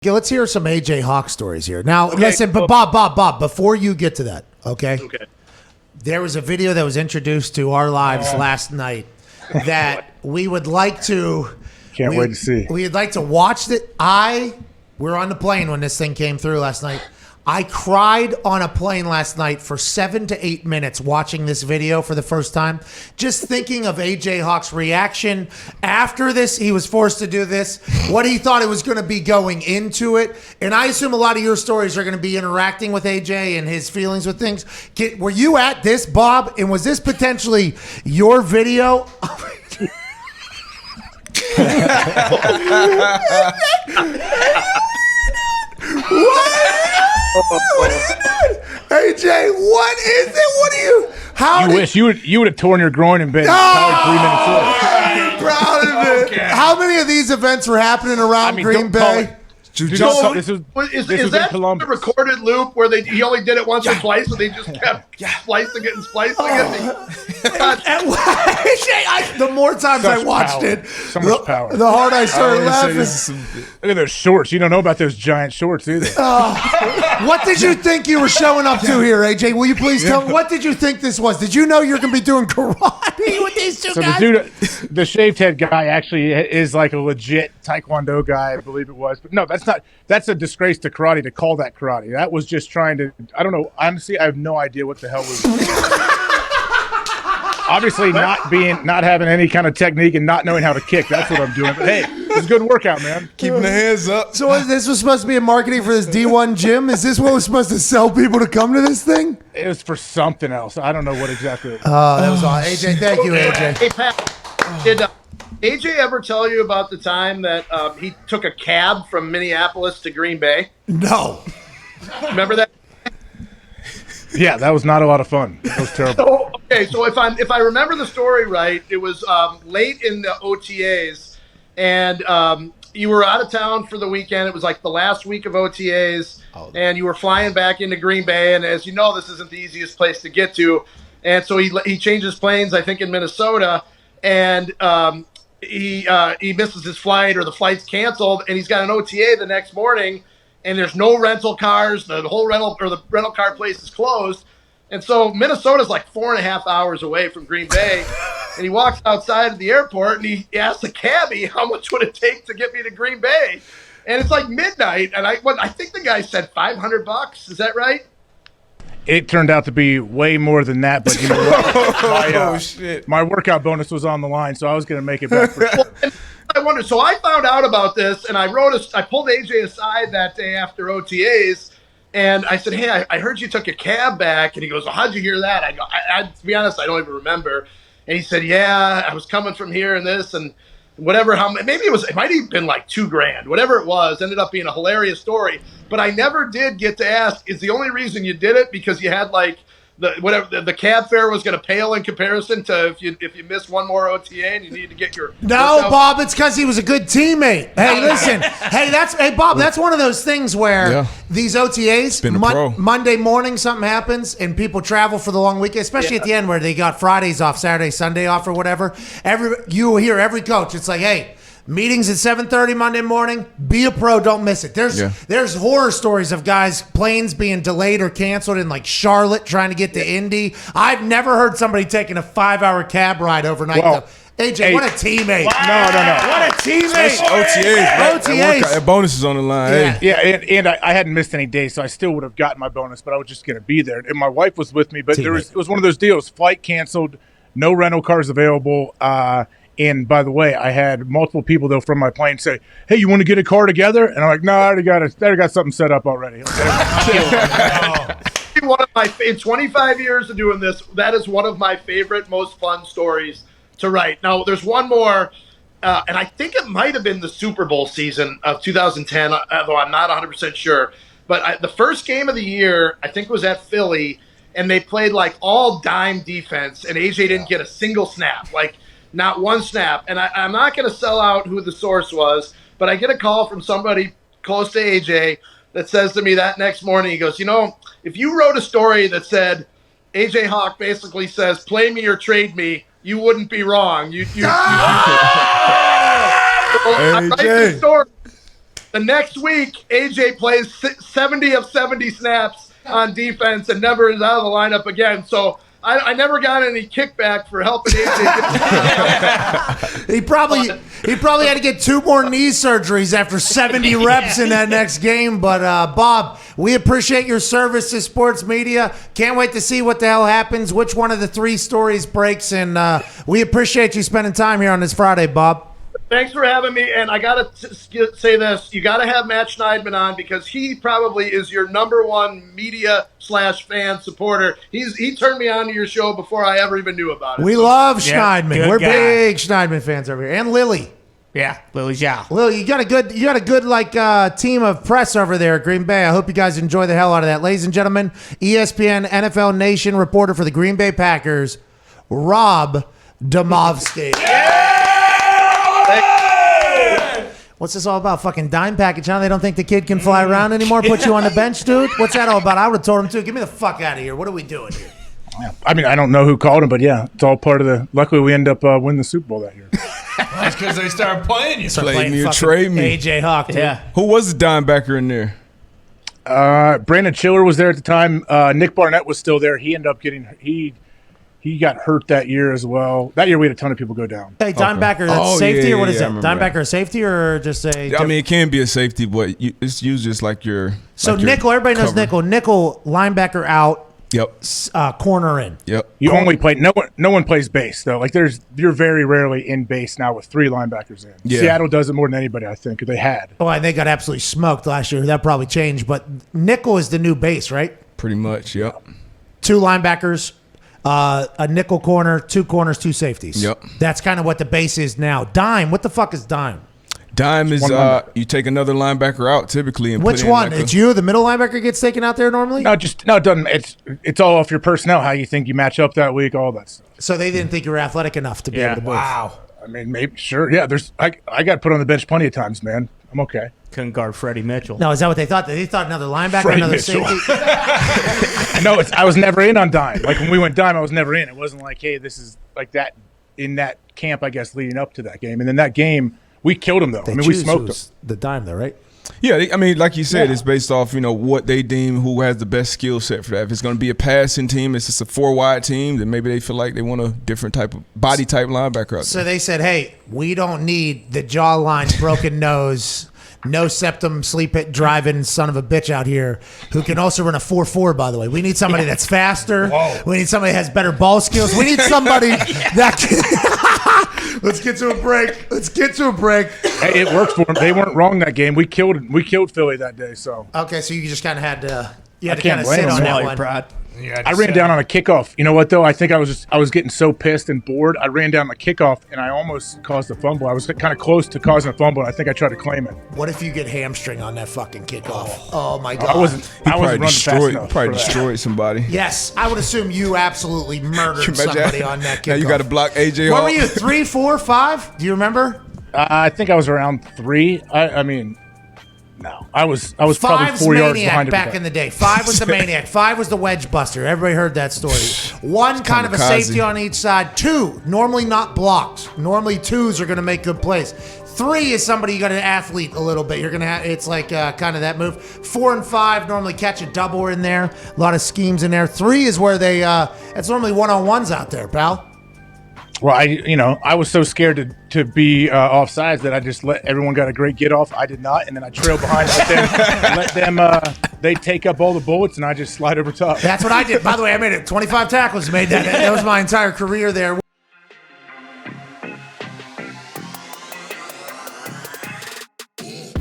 Okay, let's hear some AJ Hawk stories here. Now, listen, but Bob, before you get to that, okay? There was a video that was introduced to our lives last night that we would like to... Can't wait to see. We'd like to watch it. We were on the plane when this thing came through last night. I cried on a plane last night for 7 to 8 minutes watching this video for the first time. Just thinking of AJ Hawk's reaction after this. He was forced to do this. What he thought it was going to be going into it. And I assume a lot of your stories are going to be interacting with AJ and his feelings with things. Were you at this, Bob? And was this potentially your video? What is it? AJ, what is it? You wish you would have torn your groin and been tired 3 minutes later. I'm proud of it. Okay. How many of these events were happening around Green Bay? Is that the recorded loop where he only did it once or twice, and they just kept splicing it and splicing it? The more times I watched it, so much power. The harder I started laughing. Look at those shorts. You don't know about those giant shorts either. What did you think you were showing up to here, AJ? Will you please tell me? What did you think this was? Did you know you're going to be doing karate with these two guys? The dude, the shaved head guy actually is like a legit Taekwondo guy, I believe it was. But no, that's a disgrace to karate to call that karate. That was just trying to, I don't know. Honestly, I have no idea what the hell was. Obviously not having any kind of technique and not knowing how to kick. That's what I'm doing. But hey, it's a good workout, man. Keeping the hands up. So this was supposed to be a marketing for this D1 gym? Is this what was supposed to sell people to come to this thing? It was for something else. I don't know what exactly it was. Oh, that was awesome. AJ, thank you, AJ. Hey, Pat, did AJ ever tell you about the time that he took a cab from Minneapolis to Green Bay? No. Remember that? Yeah, that was not a lot of fun. It was terrible. So if I remember the story right, it was late in the OTAs, and you were out of town for the weekend. It was like the last week of OTAs, and you were flying back into Green Bay. And as you know, this isn't the easiest place to get to. And so he changes planes, I think, in Minnesota, and he misses his flight, or the flight's canceled, and he's got an OTA the next morning. And there's no rental cars. The whole rental car place is closed. And so Minnesota's like 4.5 hours away from Green Bay. And he walks outside of the airport and he asks the cabbie, how much would it take to get me to Green Bay? And it's like midnight. And I think the guy said $500. Is that right? It turned out to be way more than that. But you know what? My workout bonus was on the line, so I was going to make it back for sure. I wonder. So I found out about this, and I pulled AJ aside that day after OTAs, and I said, "Hey, I heard you took a cab back." And he goes, "Well, how'd you hear that?" I go, "To be honest, I don't even remember." And he said, "Yeah, I was coming from here and this and whatever. It might have been like $2,000, whatever it was. Ended up being a hilarious story. But I never did get to ask, is the only reason you did it because you had like the cab fare was going to pale in comparison to if you miss one more OTA and you need to get your Bob, it's because he was a good teammate. Hey, listen, Bob, that's one of those things where these OTAs Monday morning something happens and people travel for the long weekend, especially at the end where they got Fridays off, Saturday, Sunday off, or whatever. You hear every coach. It's like, hey. Meetings at 7:30 Monday morning. Be a pro. Don't miss it. There's horror stories of guys' planes being delayed or canceled in like Charlotte trying to get to Indy. I've never heard somebody taking a 5-hour cab ride overnight. Well, AJ, what a teammate. Wow. No. What a teammate. OTAs. That bonus is on the line. Yeah, and I hadn't missed any days, so I still would have gotten my bonus, but I was just going to be there. And my wife was with me, but it was one of those deals. Flight canceled, no rental cars available. And by the way, I had multiple people though from my plane say, "Hey, you want to get a car together?" And I'm like, "No, I already got something set up already." In 25 years of doing this, that is one of my favorite, most fun stories to write. Now, there's one more, and I think it might have been the Super Bowl season of 2010, although I'm not 100% sure. But the first game of the year, I think, was at Philly, and they played like all dime defense, and AJ didn't get a single snap. Like, not one snap. And I'm not going to sell out who the source was, but I get a call from somebody close to AJ that says to me that next morning, he goes, if you wrote a story that said AJ Hawk basically says, play me or trade me, you wouldn't be wrong. I write this story. The next week, AJ plays 70 of 70 snaps on defense and never is out of the lineup again. So I never got any kickback for helping AJ. He probably had to get 2 more knee surgeries after 70 reps in that next game. But Bob, we appreciate your service to sports media. Can't wait to see what the hell happens, which one of the 3 stories breaks, and we appreciate you spending time here on this Friday, Bob. Thanks for having me, and I got to say this. You got to have Matt Schneidman on because he probably is your #1 media/fan supporter. He turned me on to your show before I ever even knew about it. We love Schneidman. We're guy. big Schneidman fans over here. And Lily. Yeah, Lily Zhao. Lily, you got a good team of press over there at Green Bay. I hope you guys enjoy the hell out of that. Ladies and gentlemen, ESPN NFL Nation reporter for the Green Bay Packers, Rob Demovsky. What's this all about? Fucking dime package, huh? They don't think the kid can fly around anymore? Put you on the bench, dude? What's that all about? I would have told him, too. Get me the fuck out of here. What are we doing here? I mean, I don't know who called him, but yeah, it's all part of the. Luckily, we end up winning the Super Bowl that year. That's because they started playing you. Play me or trade me. AJ Hawk, dude. Yeah. Who was the dime backer in there? Brandon Chiller was there at the time. Nick Barnett was still there. He ended up getting he got hurt that year as well. That year we had a ton of people go down. Hey, dimebacker, that's safety or what is that? Dimebacker a safety or just a... I mean, it can be a safety, but it's used just like your... So like your nickel, everybody knows cover. nickel. Nickel, linebacker out, Yep. corner in. Yep. You only play no one plays base though. Like you're very rarely in base now with 3 linebackers in. Yeah. Seattle does it more than anybody, I think. They had. Oh, and they got absolutely smoked last year. That probably changed, but nickel is the new base, right? Pretty much, yep. 2 linebackers, a nickel corner, 2 corners, 2 safeties. Yep. That's kind of what the base is now. Dime, what the fuck is dime? Dime is you take another linebacker out typically and Which put in one? like It's you, the middle linebacker gets taken out there normally? No, it doesn't. It's all off your personnel, how you think you match up that week, all that stuff. So they didn't think you were athletic enough to be able to move. Wow. I mean, maybe sure. Yeah, I got put on the bench plenty of times, man. I'm okay. Couldn't guard Freddie Mitchell. No, is that what they thought? They thought another linebacker, Freddie another Mitchell. safety? No, I was never in on dime. Like when we went dime, I was never in. It wasn't like, hey, this is like that in that camp, I guess, leading up to that game. And then that game, we killed them though. I mean, we smoked them. The dime, though, right? Yeah, I mean, like you said, it's based off, what they deem who has the best skill set for that. If it's going to be a passing team, it's just a 4-wide team, then maybe they feel like they want a different type of body type linebacker out there. So they said, hey, we don't need the jawline, broken nose, no septum, sleep it, driving son of a bitch out here who can also run a 4.4, by the way. We need somebody that's faster. Whoa. We need somebody that has better ball skills. We need somebody that can... Let's get to a break. Hey, it worked for them. They weren't wrong that game. We killed Philly that day. So okay, so you just kind of had to can't kind of blame sit them. on that Small one. pride. I ran down on a kickoff. You know what though? I think I was getting so pissed and bored. I ran down the kickoff and I almost caused a fumble. I was kind of close to causing a fumble. I think I tried to claim it. What if you get hamstring on that fucking kickoff? Oh my god! I wasn't running fast enough. Probably destroyed somebody. Yes, I would assume you absolutely murdered somebody on that kickoff. Now you got to block AJ. What were you? 3, 4, 5? Do you remember? I think I was around 3. I mean. No, I was probably 5's 4 yards maniac behind back in the day. 5 was the maniac. 5 was the wedge buster. Everybody heard that story. 1 kind of a safety on each side. 2 normally not blocked. Normally 2s are going to make good plays. 3 is somebody you got an athlete a little bit. You're gonna have it's like kind of that move. 4 and 5 normally catch a double in there. A lot of schemes in there. 3 is where they it's normally 1-on-1s out there, pal. Well, I was so scared to be offsides that I just let everyone got a great get off. I did not, and then I trailed behind, let them they take up all the bullets, and I just slide over top. That's what I did. By the way, I made it 25 tackles. Made that. That was my entire career there.